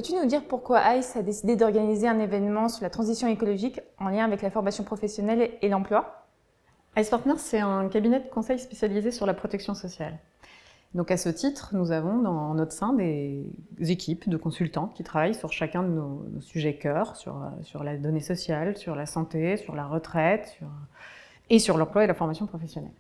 Peux-tu nous dire pourquoi ICE a décidé d'organiser un événement sur la transition écologique en lien avec la formation professionnelle et l'emploi? ICE Partners, c'est un cabinet de conseil spécialisé sur la protection sociale. Donc à ce titre, nous avons dans notre sein des équipes de consultants qui travaillent sur chacun de nos sujets cœur, sur la donnée sociale, sur la santé, sur la retraite et sur l'emploi et la formation professionnelle.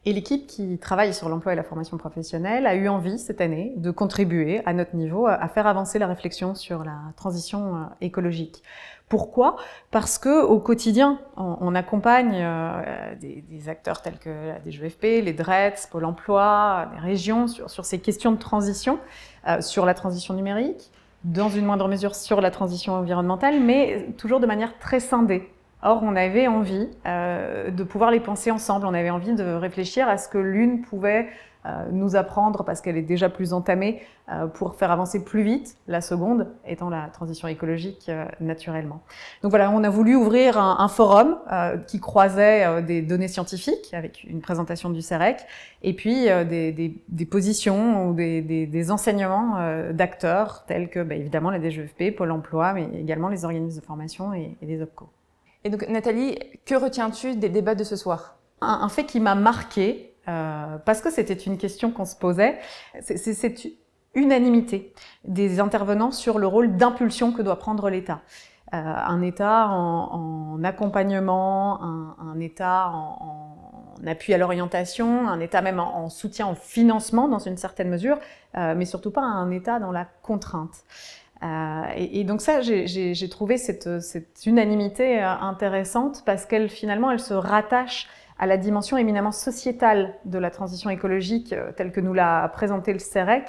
Et l'équipe qui travaille sur l'emploi et la formation professionnelle a eu envie cette année de contribuer à notre niveau à faire avancer la réflexion sur la transition écologique. Pourquoi ? Parce que au quotidien, on accompagne des acteurs tels que la DGEFP, les DREETS, Pôle emploi, les régions sur ces questions de transition, sur la transition numérique, dans une moindre mesure sur la transition environnementale, mais toujours de manière très scindée. Or, on avait envie de pouvoir les penser ensemble, on avait envie de réfléchir à ce que l'une pouvait nous apprendre, parce qu'elle est déjà plus entamée, pour faire avancer plus vite, la seconde étant la transition écologique naturellement. Donc voilà, on a voulu ouvrir un forum qui croisait des données scientifiques, avec une présentation du CEREC, et puis des positions ou des enseignements d'acteurs, tels que évidemment la DGEFP, Pôle emploi, mais également les organismes de formation et les OPCO. Et donc Nathalie, que retiens-tu des débats de ce soir? Un fait qui m'a marquée, parce que c'était une question qu'on se posait, c'est cette unanimité des intervenants sur le rôle d'impulsion que doit prendre l'État. Un État en accompagnement, un État en appui à l'orientation, un État même en soutien au financement dans une certaine mesure, mais surtout pas un État dans la contrainte. Et donc ça, j'ai trouvé cette unanimité intéressante parce qu'elle finalement, elle se rattache à la dimension éminemment sociétale de la transition écologique telle que nous l'a présenté le CEREC,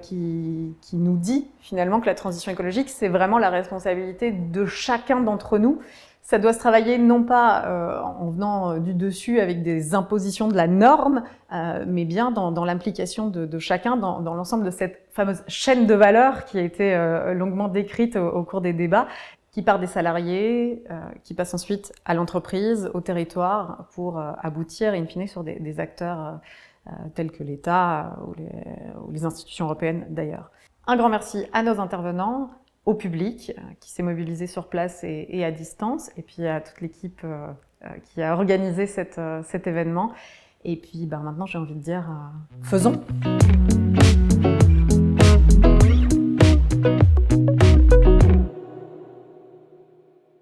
qui nous dit finalement que la transition écologique, c'est vraiment la responsabilité de chacun d'entre nous. Ça doit se travailler non pas en venant du dessus avec des impositions de la norme, mais bien dans l'implication de chacun dans l'ensemble de cette fameuse chaîne de valeur qui a été longuement décrite au cours des débats, qui part des salariés, qui passe ensuite à l'entreprise, au territoire, pour aboutir in fine sur des acteurs tels que l'État ou les institutions européennes d'ailleurs. Un grand merci à nos intervenants, au public qui s'est mobilisé sur place et à distance, et puis à toute l'équipe qui a organisé cet événement. Et puis maintenant, j'ai envie de dire, faisons!